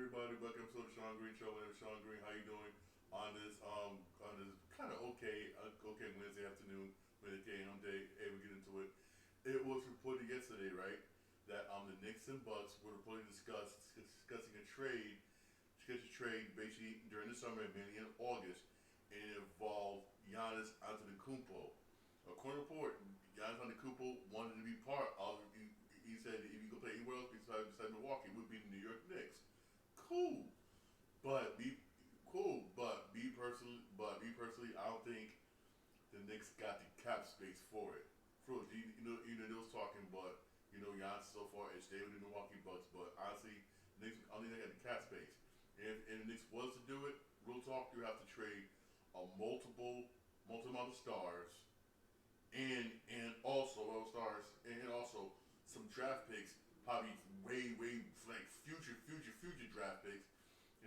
everybody. Back episode of Sean Green Show. My name is Sean Green. How you doing on this kind of okay Wednesday afternoon, Wednesday game day? Hey, we get into it. It was reported yesterday, right, that the Knicks and Bucks were reportedly discussing a trade basically during the summer, mainly in August, and it involved Giannis Antetokounmpo. According to report, Giannis Antetokounmpo wanted to be part of. He said if he could play anywhere else besides Milwaukee, it would be the New York Knicks. Cool, but me personally, I don't think the Knicks got the cap space for it. First, they was talking, but Giannis so far has stayed with the Milwaukee Bucks. But honestly, Knicks, I don't think they got the cap space. And the Knicks was to do it, real talk, you have to trade a multiple amount of stars, and also some draft picks, probably way like future draft picks,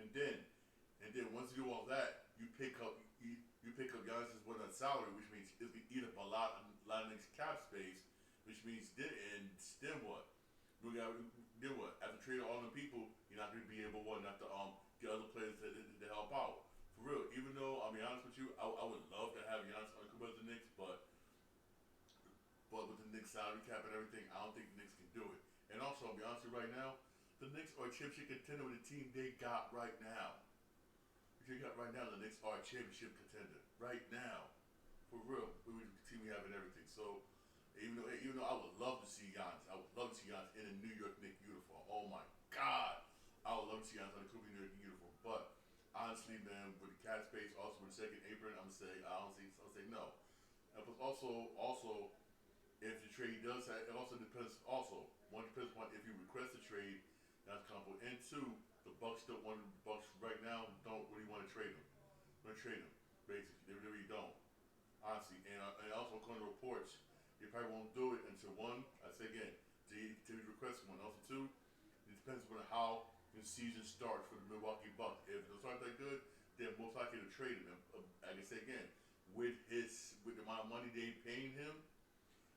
and then once you do all that, you pick up Giannis's one on salary, which means it's gonna eat up a lot of Knicks cap space, which means then what? Then what? After trading all the people, you're not gonna be able not to get other players to help out. For real, even though I'll be honest with you, I would love to have Giannis on the Knicks, but with the Knicks salary cap and everything, I don't think the Knicks can do it. And also, I'll be honest with you right now, the Knicks are a championship contender with the team they got right now. The team got right now, the Knicks are a championship contender right now, for real. With the team we have and everything. So even though I would love to see Giannis in a New York Knicks uniform. Oh my God, I would love to see Giannis in a New York uniform. But honestly, man, with the cap space, also with the second apron, I'll say no. And plus also, if the trade does that, it also depends. Also, one depends upon if you request a trade. That's comfortable. And two, the Bucks right now don't really want to trade him. Want to trade him, basically. They really don't, honestly. And also according to reports, they probably won't do it until one. I say again, to request one. Also two, it depends upon how the season starts for the Milwaukee Bucks. If it's not that good, they're most likely to trade him. And I can say again, with the amount of money they paying him.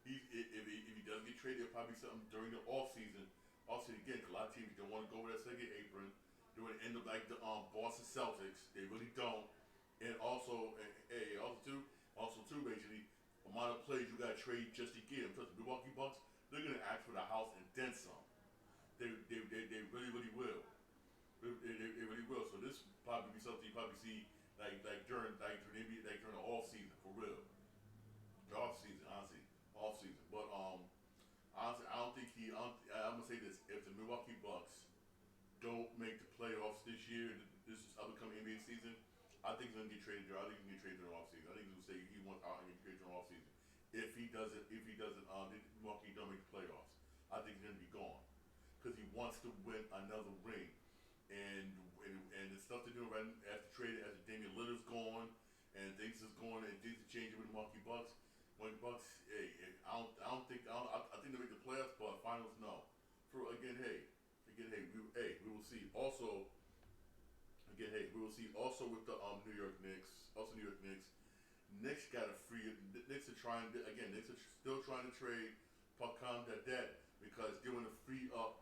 If he does get traded, it'll probably be something during the off season. Again, because a lot of teams don't want to go with that second apron. They want to end up like the Boston Celtics. They really don't. And also too, basically, amount of players you got to trade just to get them. Because the Milwaukee Bucks, they're gonna ask for the house and then some. They really will. They really will. So this probably be something you probably see like during the off season for real. The off season, honestly. Off season. But honestly, I don't think I'm gonna say this: if the Milwaukee Bucks don't make the playoffs this year, this is upcoming NBA season, I think he's gonna get traded. I think he's gonna get traded during the off season. I think he's gonna say he wants out and get traded during the off season. If he doesn't, Milwaukee don't make the playoffs, I think he's gonna be gone because he wants to win another ring. And the stuff they're doing right after trading, after Damian Lillard's gone, and things is going and things are changing with the Milwaukee Bucks. When the Bucks, I think they make the playoffs, but finals, no. We will see. Also, we will see. Also with the New York Knicks, Knicks got a free. Knicks are still trying to trade Pakam Dadet because they want to free up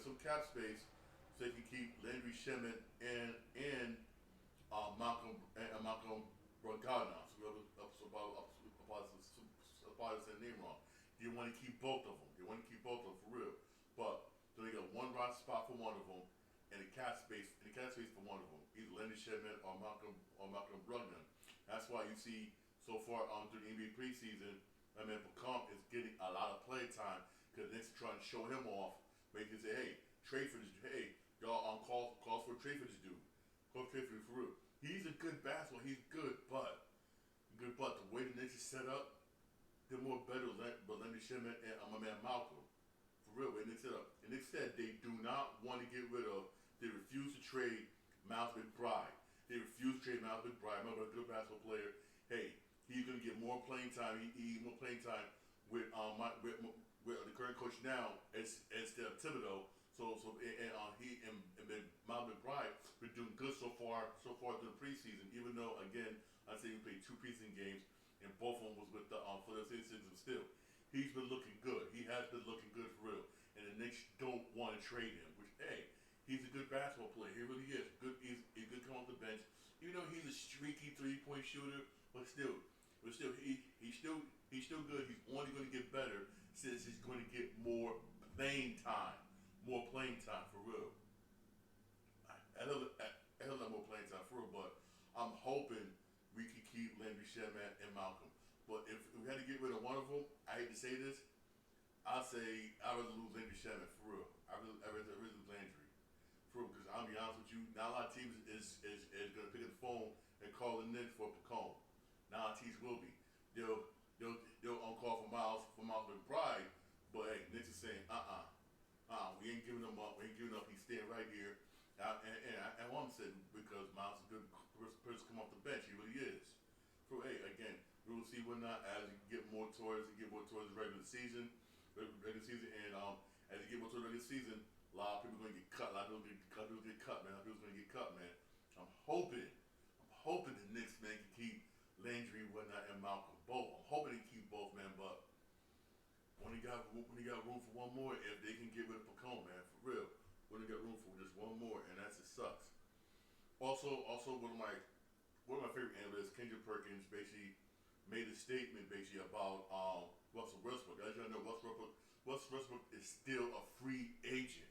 some cap space so they can keep Landry Shamet and Malcolm Brogdon. So saying the name wrong. They want to keep both of them. For real. But they got one roster spot for one of them, and a cap space for one of them. Either Landry Shamet or Malcolm Brogdon. That's why you see so far through the NBA preseason, Pakam is getting a lot of play time because the Knicks are trying to show him off. Make him say, hey, trade for this. Hey, y'all calls for a trade for this dude. Call for trade for real. He's a good basketball. He's good, but the way the Knicks is set up, they're more better than Landry Shamet and my man Malcolm. For real, way Knicks set up. And they said they do not want to get rid of. They refuse to trade Miles McBride. Remember, a good basketball player. Hey, he's gonna get more playing time. He more playing time with the current coach now instead of Thibodeau. He and Miles McBride been doing good so far through the preseason. Even though again, I say we played 2 preseason games and both of them was with the Philadelphia 76ers. But still, he's been looking good. He has been looking good for real. And the Knicks don't want to trade him. Which hey, He's a good basketball player. He really is. Good. He's good coming off the bench. Even though he's a streaky 3-point shooter, but still, he's still good. He's only going to get better since he's going to get more playing time for real. I don't know more playing time for real, but I'm hoping we can keep Landry Shamet and Malcolm. But if we had to get rid of one of them, I hate to say this, I'll say I'd rather lose Landry Shamet for real. I rather lose Landry for real because I'll be honest with you. Not a lot of teams is going to pick up the phone and call the Knicks for Pacone. Not a lot of teams will be. They'll on call for Miles McBride, but hey, Knicks is saying we ain't giving him up. We ain't giving up. He's staying right here. And one said because Miles is a good person to come off the bench. He really is. So hey, again, we will see what not as you get more towards the regular season, and as you get more towards the regular season, a lot of people are going to get cut. A lot of people get cut, man. A lot of people are going to get cut, man. I'm hoping the Knicks man can keep Landry, whatnot, and Malcolm both. I'm hoping they keep both, man. But when you got room for one more, if they can get rid of Pacone, man, for real, when they got room for just one more, and that's it sucks. Also, one of my favorite analysts, Kendrick Perkins, basically made a statement basically about Russell Westbrook. As you know, Russell Westbrook is still a free agent.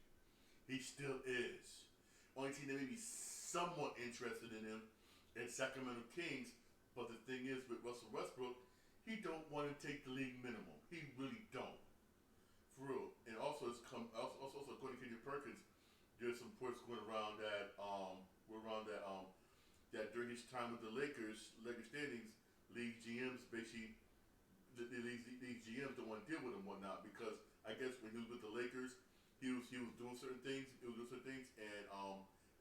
He still is. Only team that may be somewhat interested in him is Sacramento Kings. But the thing is, with Russell Westbrook, he don't want to take the league minimum. He really don't. For real. And also, according to Kendrick Perkins, there's some reports going around that during his time with the Lakers standings, league GMs basically the league GMs don't want to deal with him whatnot because I guess when he was with the Lakers, he was doing certain things. And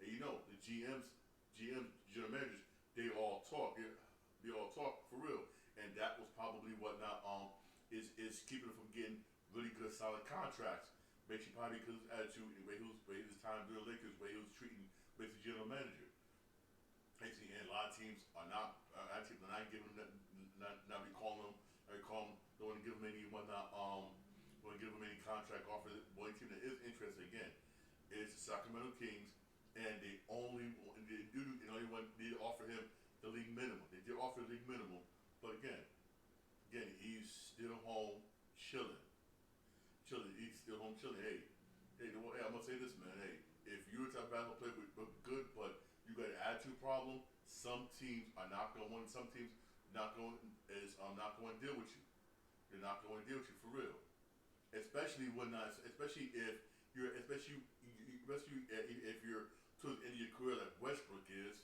you know the general managers, they all talk. They all talk for real, and that was probably whatnot is keeping him from getting really good solid contracts. Basically, probably because of his attitude, the way his time during the Lakers, the way he was treating basically general manager. Basically, and a lot of teams are not giving him not recalling him. Don't want to give him any whatnot. Don't want to give him any contract offer. The only team that is interested again is the Sacramento Kings, and they only offer him the league minimum. They did offer the league minimum, but again, he's still home chilling. He's still home chilling. Hey, I'm gonna say this, man. Hey, if you're a type of basketball player, but good, but you got an attitude problem, some teams are not going to want. Some teams not going to deal with you. They're not going to deal with you for real. Especially if you're towards the end of your career like Westbrook is.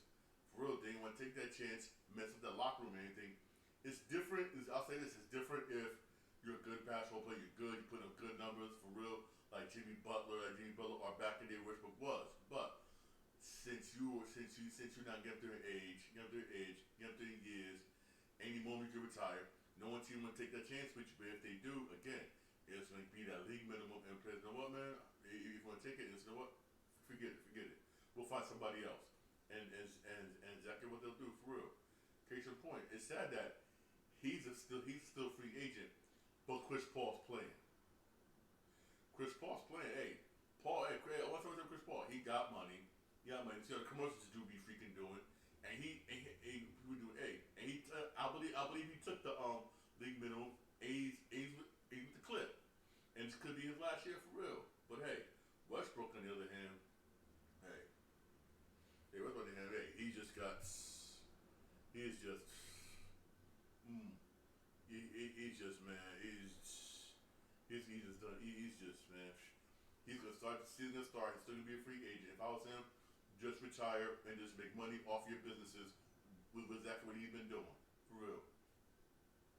For real, they don't want to take that chance, mess up the locker room or anything. It's different. I'll say this: it's different if you're a good basketball player. You're good. You put up good numbers for real, like Jimmy Butler, or back in the day Westbrook was. But since you're not getting up there in age, getting up there in years, any moment you can retire, no one team will take that chance with you. But if they do, again, it's going to be that league minimum. And players, you know what, man? If you want to take it, you know what? Forget it. We'll find somebody else. And exactly what they'll do for real. Case in point, it's sad that he's still a free agent, but Chris Paul's playing. Hey, Paul. Hey, I want to talk to Chris Paul. He got money. See how the commercials do be freaking doing, and he we do. Hey, and I believe he took the league minimum. He's with the clip, and this could be his last year for real. But hey, Westbrook on the other hand, he just got. He's just. He's just man. He's just done. He's just man. He's gonna start the season. He's still gonna be a free agent. If I was him, just retire and just make money off your businesses with exactly what he's been doing for real.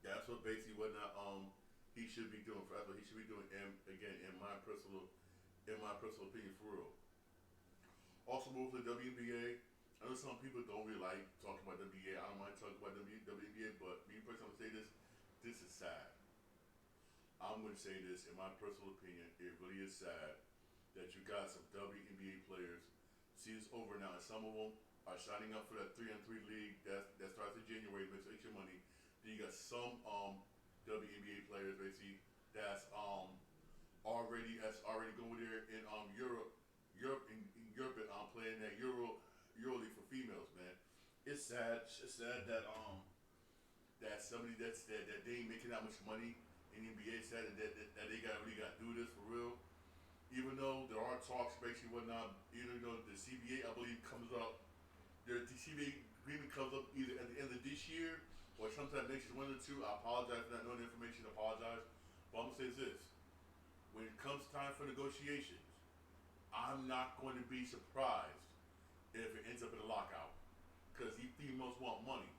That's what basically he should be doing. That's what he should be doing. And again, in my personal opinion, for real. Also, move to the WNBA. I know some people don't really like talking about WNBA. I don't mind talking about WNBA, but me personally, I'm gonna say this. This is sad. I'm going to say this in my personal opinion. It really is sad that you got some WNBA players. Season's over now, and some of them are signing up for that 3-on-3 league that starts in January, makes extra money. Then you got some WNBA players basically that's already going there in Europe and said that somebody that they ain't making that much money in the NBA said that they really got to do this for real. Even though there are talks, basically whatnot, even though the CBA I believe comes up, the CBA agreement comes up either at the end of this year or sometime next year, one or two. I apologize for not knowing the information. I apologize, but I'm gonna say this: when it comes time for negotiations, I'm not going to be surprised if it ends up in a lockout because these females want money.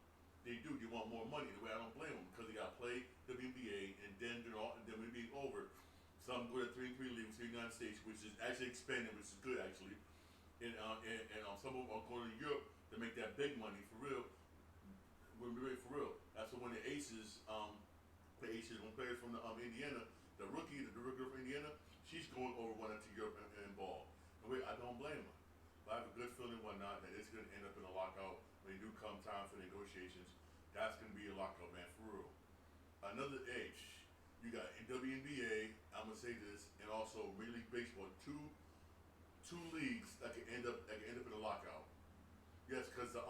They do. They want more money. The way I don't blame them because they got to play the NBA and then when it being over, some go to 3-3 leagues in the United States, which is actually expanding, which is good actually. And some of them are going to Europe to make that big money for real. When we're for real, that's when the Aces, one player from the Indiana, the rookie from Indiana, she's going over one to Europe and ball. And wait, I don't blame her. But I have a good feeling whatnot that it's going to end up in a lockout when they do come time for negotiations. That's going to be a lockout, man, for real. Another H, you got in WNBA, I'm gonna say this, and also Major League Baseball, two leagues that can end up in a lockout. Yes, because the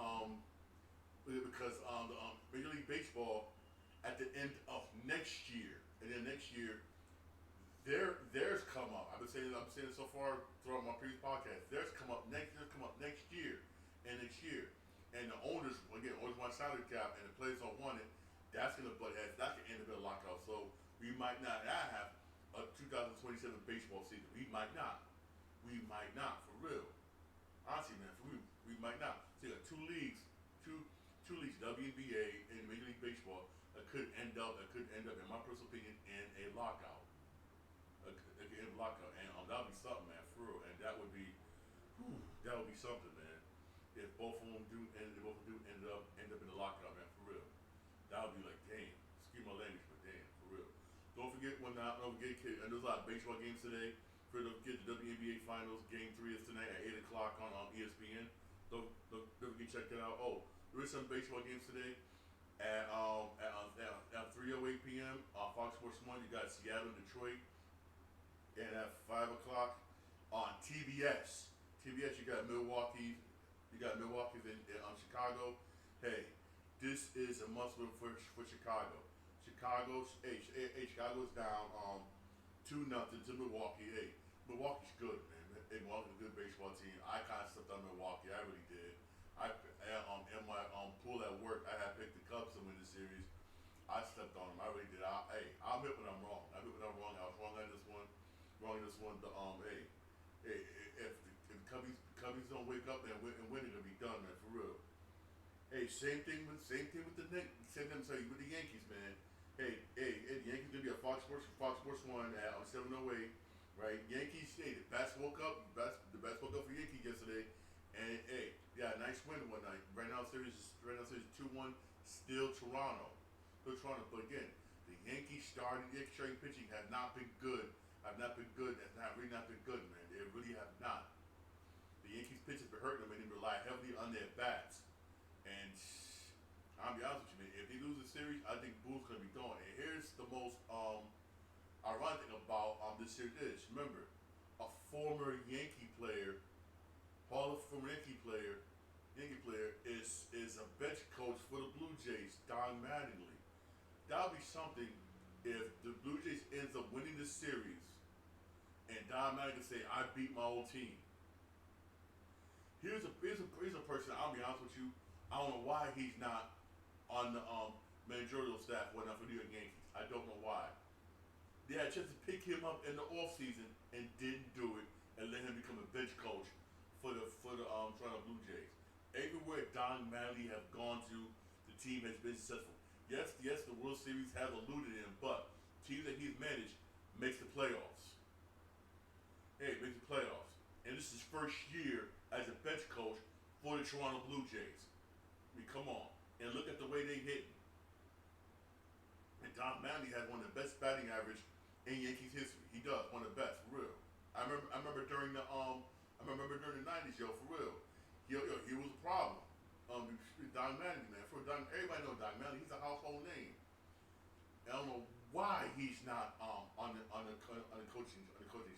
Major League Baseball at the end of next year, and then next year, theirs come up. I'm saying it so far throughout my previous podcast. Theirs come up next year, and the owners want salary cap, and the players don't want it. That's gonna butt heads. That can end up in a lockout. So we might not have a 2027 baseball season. We might not. For real. Honestly, man, for real, we might not. So you got two leagues, WNBA and Major League Baseball, that could end up, in my personal opinion, in a lockout. It could end up in a lockout, and that would be something, man, for real. And that would be something, man. If both of them end up in a lockout, man, for real. That would be like, damn. Excuse my language, but damn, for real. Don't forget and there's a lot of baseball games today. For the WNBA Finals, Game 3 is tonight at 8 o'clock on ESPN. Don't forget to check that out. Oh, there is some baseball games today at 3:08 p.m. on Fox Sports 1. You got Seattle, Detroit, and at 5 o'clock on TBS. You got Milwaukee. You got Milwaukee in Chicago. Hey, this is a must-win for Chicago. Chicago's down 2-0 to Milwaukee. Hey, Milwaukee's good, man. Hey, Milwaukee's a good baseball team. I kind of stepped on Milwaukee. I really did. In my pool at work, I had picked the Cubs to win the series. I stepped on them. I really did. I'll admit when I'm wrong. I was wrong on this one. If the Cubbies don't wake up and win, it's gonna be done, man, for real. Hey, same thing with the Knicks. With the Yankees, man. Hey, the Yankees gonna be on Fox Sports 1 at 7:08, right? Yankees, hey, the best woke up for Yankees yesterday, and hey, yeah, nice win one night. Right now, series 2-1, still Toronto. But again, the Yankees starting pitching have not been good. That's really not been good, man. They really have not. The Yankees pitchers been hurting them, and they rely heavily on their bats. And I'll be honest with you, man. If they lose the series, I think Boo's gonna be gone. And here's the most ironic thing about this series is, remember, a former Yankee player, is a bench coach for the Blue Jays, Don Mattingly. That would be something if the Blue Jays ends up winning the series, and Don Mattingly say, "I beat my old team." Here's a person. I'll be honest with you. I don't know why he's not on the managerial staff for the New York Yankees. I don't know why. They had a chance to pick him up in the offseason and didn't do it and let him become a bench coach for the Toronto Blue Jays. Everywhere Don Mattingly have gone to, the team has been successful. Yes, the World Series has eluded him, but teams that he's managed makes the playoffs. Hey, makes the playoffs. And this is his first year as a bench coach for the Toronto Blue Jays. I mean, come on. And look at the way they hit. And Don Mattingly has one of the best batting average in Yankees history. He does, one of the best, for real. I remember during the '90s, yo, for real. He was a problem. Don Mattingly, man. Everybody knows Don Mattingly. He's a household name. And I don't know why he's not on the coaching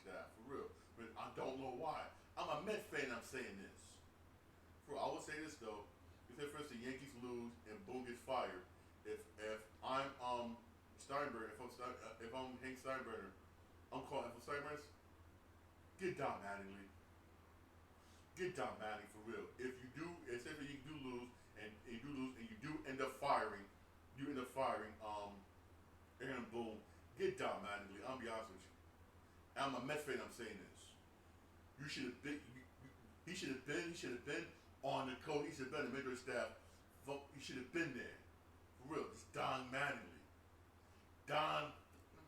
staff, for real. But I don't know why. I'm a Met fan. I'm saying this. I will say this though. say for instance the Yankees lose and Boone gets fired. If I'm Steinbrenner, if I'm Hank Steinbrenner, I'm calling for Steinbrenner. Get Don Mattingly. Get Don Mattingly for real. If you do, say if you do lose and you do end up firing, Aaron Boone. Get Don Mattingly. I'll be honest with you. I'm a Mets fan. I'm saying this. You should have been. He should have been. He should have been on the coach. He should have been the mentor staff. He should have been there. For real. It's Don Mattingly. Don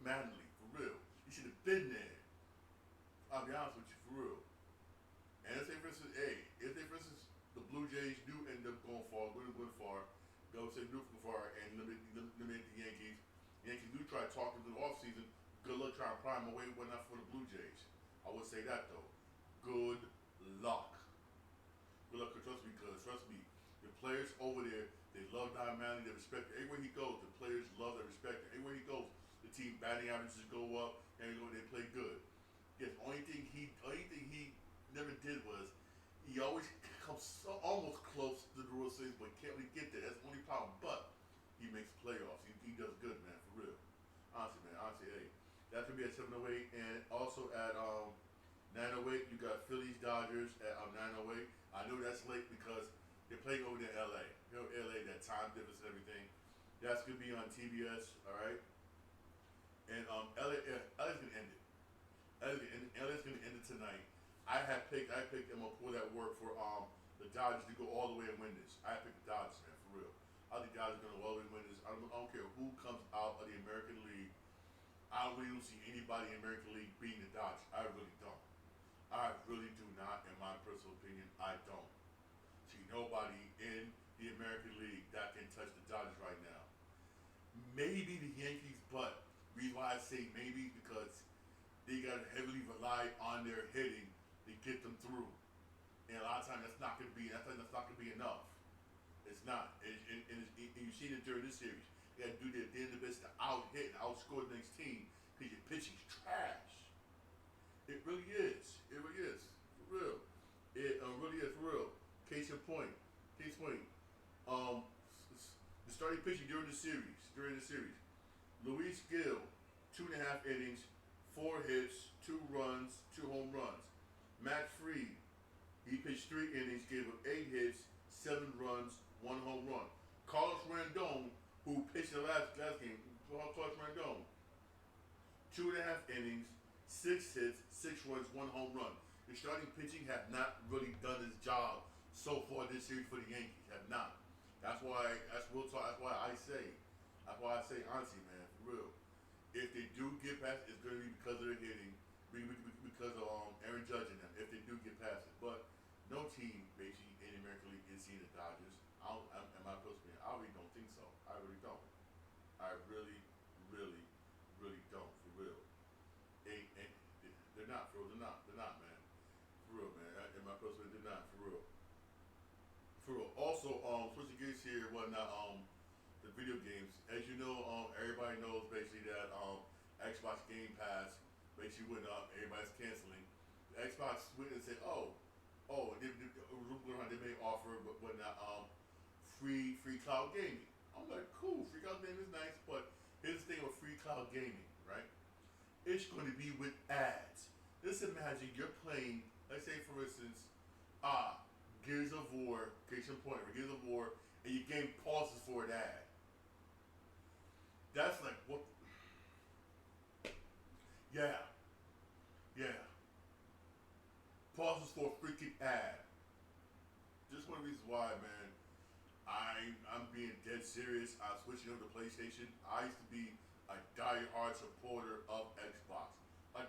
Mattingly. For real. He should have been there. I'll be honest with you. For real. And let's say for instance, the Blue Jays do end up going far, they'll say do go far and eliminate the Yankees. The Yankees do try to talk them through the offseason. Good luck trying to prime away, but not for the Blue Jays. I would say that though. Good luck. Good luck, trust me, the players over there, they love Don Mattingly, they respect it. Everywhere he goes, the players love and respect it. Everywhere he goes, the team batting averages go up, and they play good. Yes, only thing he never did was he always comes almost close to the World Series, but can't really get there. That's the only problem. But he makes playoffs. He does good, man, for real. Honestly, hey, that could be at 708, and also at 908 you got Phillies Dodgers at 908. I know that's late because they're playing over there in LA. You know, LA, that time difference and everything. That's gonna be on TBS, all right. And LA's gonna end it. LA's gonna end it tonight. I picked them up for that work for the Dodgers to go all the way and win this. I picked the Dodgers, man, for real. I think the Dodgers are gonna go all the way and win this. I don't care who comes out of the American League. I really don't see anybody in the American League beating the Dodgers. I really don't. I really do not, in my personal opinion. I don't see nobody in the American League that can touch the Dodgers right now. Maybe the Yankees, but reason why I say maybe because they got to heavily rely on their hitting to get them through, and a lot of times that's not going to be enough. It's not, and you see it during this series. They got to do their best to out hit and outscore the next team because your pitching's trash. It really is. It really is for real. It really is for real. Case in point. The starting pitching during the series. Luis Gil, 2.5 innings, 4 hits, 2 runs, 2 home runs. Matt Fried, he pitched 3 innings, gave up 8 hits, 7 runs, 1 home run. Carlos Rendon, who pitched the last game, Carlos Rendon, 2.5 innings, 6 hits, 6 runs, 1 home run. The starting pitching have not really done its job so far this series for the Yankees. Have not. That's why I say honestly, man, for real. If they do get past it, it's going to be because of their hitting, because of Aaron Judge and them, if they do get past it. But no team, basically, in the American League is seeing the Dodgers. In my personal opinion, I really don't think so. I really don't. I really, really, really don't, for real. And they're not, for real. They're not, man. For real, man. In my personal opinion, they're not, for real. For real. Also, switching gears here, the video games. As you know, everybody knows basically that Xbox Game Pass basically went up. Everybody's canceling. The Xbox went and said, they may offer free cloud gaming. I'm like, cool, free cloud gaming is nice, but here's the thing with free cloud gaming, right? It's going to be with ads. Just imagine you're playing, let's say for instance, Gears of War, case in point, Gears of War, and your game pauses for an ad. That's like, what? Yeah. Pauses for a freaking ad. Just one of the reasons why, man, I'm being dead serious. I'm switching over to PlayStation. I used to be a die-hard supporter of Xbox. A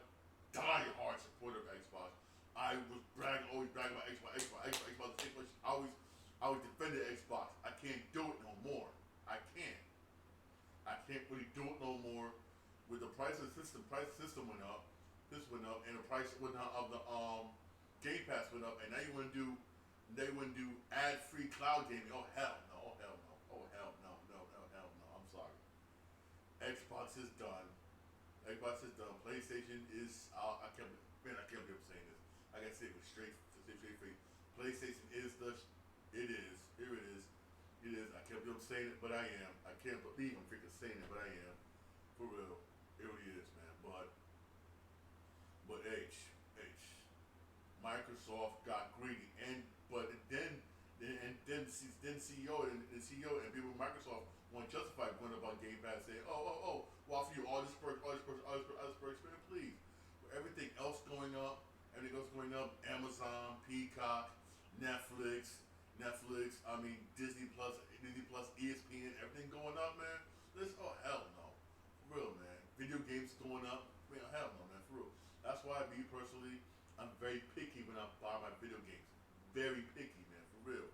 die-hard supporter of Xbox. I was always bragging about Xbox. I was defending Xbox. I can't do it no more. I can't really do it no more. With the price of the system went up. This went up, and the price of the Game Pass went up, and now they want to do ad-free cloud gaming. Oh hell no! I'm sorry. Xbox is done. PlayStation is. I can't believe I'm saying this. I gotta say it with straight face. PlayStation is It is. Here it is. It is. I can't believe I'm saying it, but I am. I can't believe I'm freaking saying it, but I am. For real. It really is, man. But Microsoft got greedy, and but then CEO and CEO and people at Microsoft want to justify going about Game Pass, saying, we'll offer you all this perks, all this perks, all this perks, man, please. With everything else going up, Amazon, Peacock, Netflix, I mean Disney Plus, ESPN, everything going up, man. Hell no, for real, man. Video games going up, man, hell no, man, for real. That's why me personally, I'm very picky when I buy my video games. Very picky, man, for real.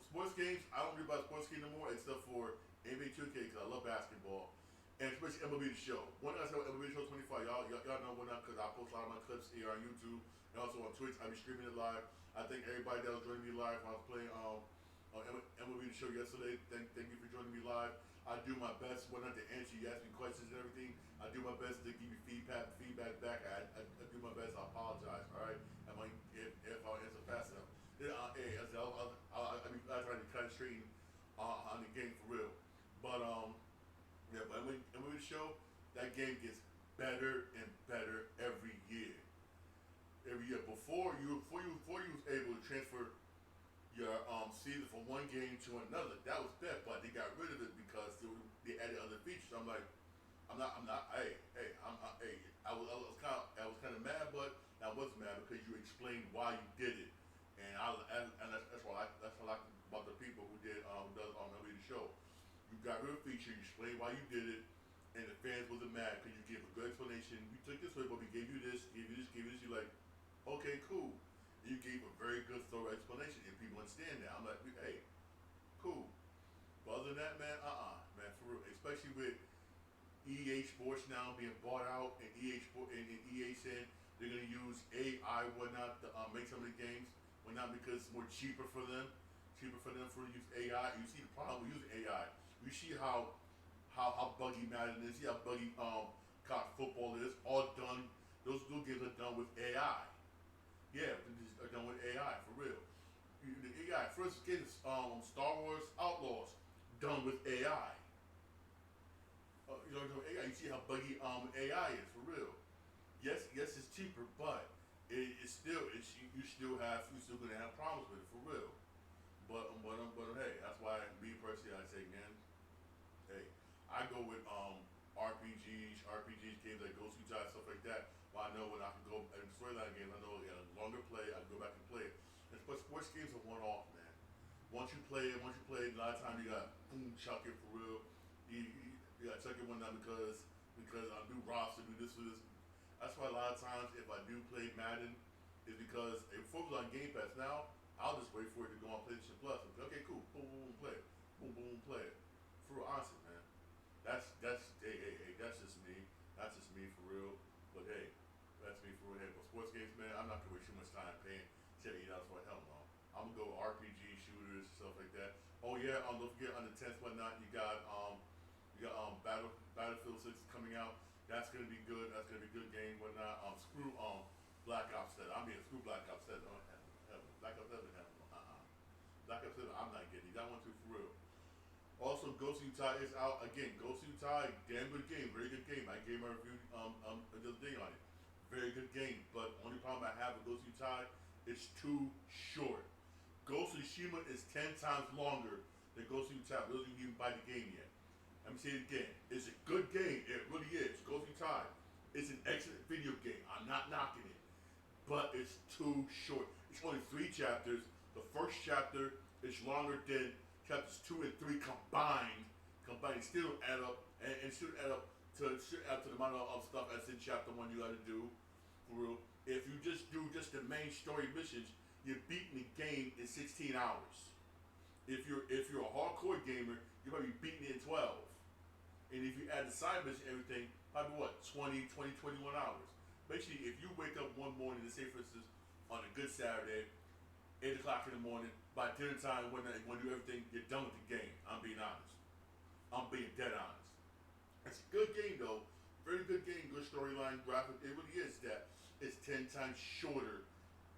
Sports games, I don't really buy sports games no more except for NBA 2K because I love basketball. And especially MLB The Show. One thing I said MLB The Show 25, y'all know what not because I post a lot of my clips here on YouTube and also on Twitch. I be streaming it live. I thank everybody that was joining me live when I was playing on MLB The Show yesterday. Thank you for joining me live. I do my best when not to answer you, ask me questions and everything. I do my best to give you feedback back. I do my best. I apologize. All right, if I answer fast enough. I try to cut it straight on the game for real. But but when we show that game gets better and better every year. Every year before you was able to transfer your season from one game to another, that was bad. But they got rid of it because they added other features. I'm like, I'm not. I was kind of mad, but I wasn't mad because you explained why you did it, and that's what I like about the people who does MLB The Show. You got rid of the feature, you explained why you did it, and the fans wasn't mad because you gave a good explanation. We took this way, but we gave you this, gave you this, gave you this. You're like, okay, cool. And you gave a very good, thorough explanation, and people understand that. I'm like, hey, cool. But other than that, man, man, for real. Especially with EA Sports now being bought out, and EA saying they're gonna use AI whatnot to make some of the games, whatnot because it's more cheaper for them to use AI. You see the problem with using AI. You see how buggy Madden is. You see how buggy college football is. All done. Those games are done with AI. Yeah, are done with AI for real. The AI first game is Star Wars Outlaws done with AI. AI. You see how buggy AI is for real. Yes, it's cheaper, but it's still you're still gonna have problems with it for real. But hey, that's why me personally I say, man, hey, I go with RPGs games like Ghost Recon stuff like that. Well, I know when I can go in storyline games, I know a longer play, I can go back and play it. But sports games are one off, man. Once you play it, a lot of times you got boom, chuck it for real. You got to chuck it one time because I do roster, do this for this. That's why a lot of times if I do play Madden, is because if focus on Game Pass now, I'll just wait for it to go on PlayStation Plus. Okay, cool, boom, play it, boom, play it. For real, honestly, man, that's that's just me. That's just me for real. But hey, that's me for real. Hey, but sports games, man, I'm not gonna waste too much time paying $78 for hell no. I'm gonna go RPG shooters, stuff like that. Oh yeah, don't forget on the 10th whatnot, you got Battlefield 6 coming out. That's gonna be good. That's gonna be a good game. Whatnot. Screw Black Ops 7. Screw Black Ops 7. Black Ops 7. Black Ops 7. I'm not getting that one too for real. Also, Ghost of Utah is out again. Ghost of Utah, damn good game, very good game. I gave my review the other day on it. Very good game, but only problem I have with Ghost of Utah, it's too short. Ghost of Tsushima is 10 times longer than Ghost of Utah. Those of you who buy the game yet. Let me say it again. It's a good game. It really is. Ghost of Utah. It's an excellent video game. I'm not knocking it, but it's too short. It's only 3 chapters. The first chapter is longer than chapters 2 and 3 combined. It still add up, and still add up to the amount of stuff that's in chapter 1 you got to do. For real. If you just do just the main story missions, you're beating the game in 16 hours. If you're a hardcore gamer, you're probably beating it in 12. And if you add the side mission and everything, probably what, 21 hours. Basically, if you wake up one morning, let's say for instance, on a good Saturday, 8 o'clock in the morning, by dinner time, when you do everything, you're done with the game. I'm being honest. I'm being dead honest. It's a good game though. Very good game, good storyline, graphic. It really is that. It's 10 times shorter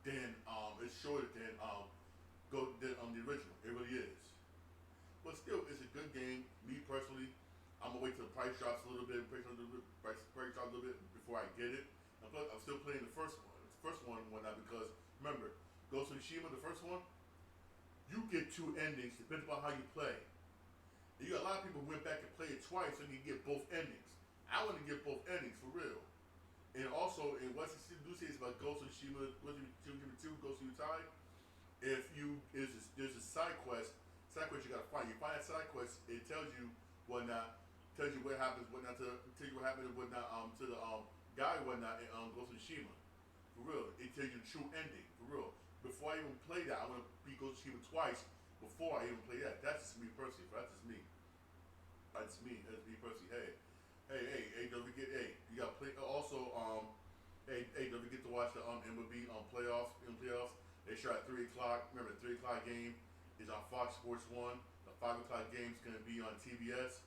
than go on the original. It really is. But still, it's a good game. Me personally, I'm gonna wait till the price drops a little bit, price drops a little bit before I get it. And plus, I'm still playing the first one now because remember, Ghost of Tsushima, the first one, you get two endings depending on how you play. And you got a lot of people who went back and played it twice so you can get both endings. I want to get both endings for real. And also, in what you do say is about Ghost of Tsushima, Tsushima 2, Ghost of Tsushima, if you there's a side quest you gotta find. You find that side quest, it tells you whatnot, tells you what happens, whatnot tells you what happened and whatnot to the guy whatnot in Ghost of Tsushima. For real. It tells you the true ending. For real. Before I even play that, I wanna beat Ghost of Tsushima twice before I even play that. That's just me personally. That's just me. That's me. That's me personally. Hey, don't forget, you gotta play also don't forget to watch the MLB playoffs. They start at 3 o'clock. Remember, the 3 o'clock game is on Fox Sports 1. The 5 o'clock game is going to be on TBS.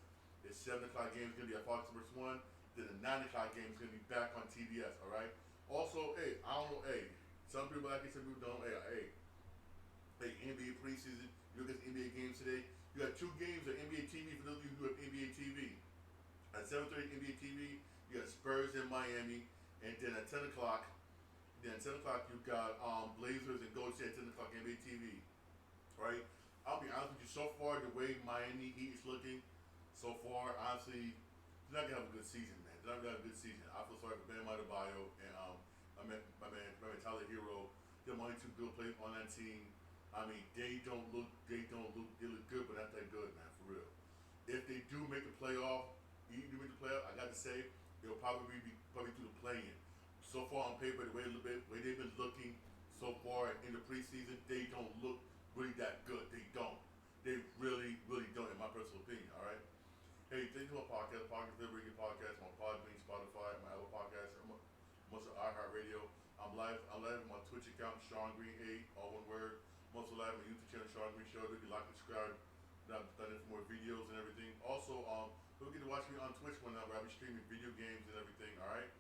The 7 o'clock game is going to be on Fox Sports 1. Then the 9 o'clock game is going to be back on TBS, alright? Also, I don't know, some people like it, some people don't. NBA preseason, you look at the NBA games today. You got 2 games on NBA TV for those of you who have NBA TV. At 7:30 NBA TV, you got Spurs in Miami. And then at 10 o'clock, you got Blazers and Golden State at 10 o'clock NBA TV. Right? I'll be honest with you, so far the way Miami Heat is looking, so far, honestly, they're not gonna have a good season, man. They're not gonna have a good season. I feel sorry for Bam Adebayo and my man Tyler Hero. They're only 2 good players on that team. I mean, they look good, but not that good, man, for real. If they do make the playoff, I got to say, it'll probably be through the play-in. So far on paper, the way they've been looking so far in the preseason, they don't look really that good. They don't. They really don't, in my personal opinion. All right. Hey, thank you for my podcast. Delivery podcast on Podbean, Spotify, my other podcasts, most of iHeartRadio. I'm live on my Twitch account, Sean Green 8, all one word. I'm also live on my YouTube channel, Sean Green Show. If you like and subscribe, I've done it for more videos and everything. Also, don't forget to watch me on Twitch whenever I be streaming video games and everything. All right.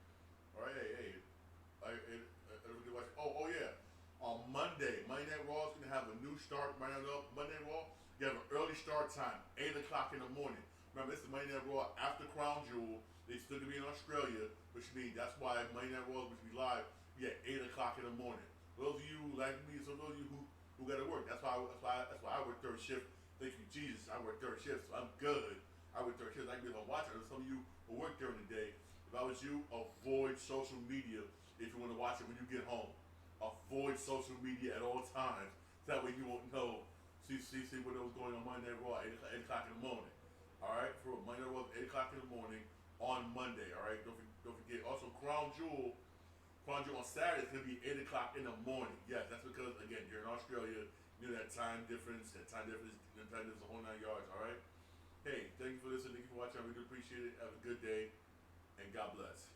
Don't forget to watch. Oh yeah. On Monday Night Raw is gonna have a new start. Monday Night Raw, you have an early start time, 8 o'clock in the morning. Remember, this is Monday Night Raw after Crown Jewel. They still gonna be in Australia, which means that's why Monday Night Raw which be live. Yeah, 8 o'clock in the morning. Those of you like me, some of those of you who gotta work. That's why I work third shift. Thank you, Jesus. I work third shift, so I'm good. I work third shift. I can be able to watch it. Some of you who work during the day. If I was you, avoid social media if you want to watch it when you get home. Avoid social media at all times. That way you won't know. See what was going on Monday Night Raw, 8 o'clock in the morning. Alright? For Monday Night Raw, 8 o'clock in the morning on Monday. Alright? Don't forget. Also, Crown Jewel on Saturday is going to be 8 o'clock in the morning. Yes, that's because, again, you're in Australia. You know that time difference. That time difference is a whole 9 yards. Alright? Hey, thank you for listening. Thank you for watching. I really appreciate it. Have a good day. And God bless.